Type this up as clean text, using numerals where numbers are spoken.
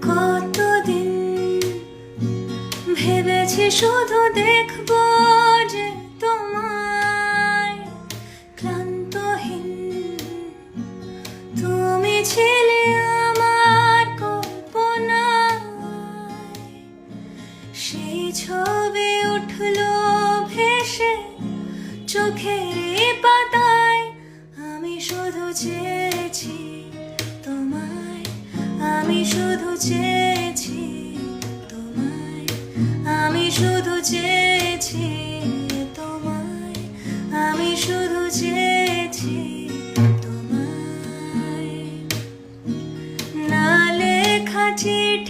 কতদিন ভেবেছি শুধু দেখবো যে তোমায়, ক্লান্তহীন তুমি ছিলে আমার কল্পনায়। সেই ছবি উঠলো ভেসে চোখের পাতায়। আমি শুধু চেয়েছি তোমায়, আমি শুধু চেয়েছি তোমায়, আমি শুধু চেয়েছি তোমায়, আমি শুধু চেয়েছি তোমায়। না লেখা চিঠি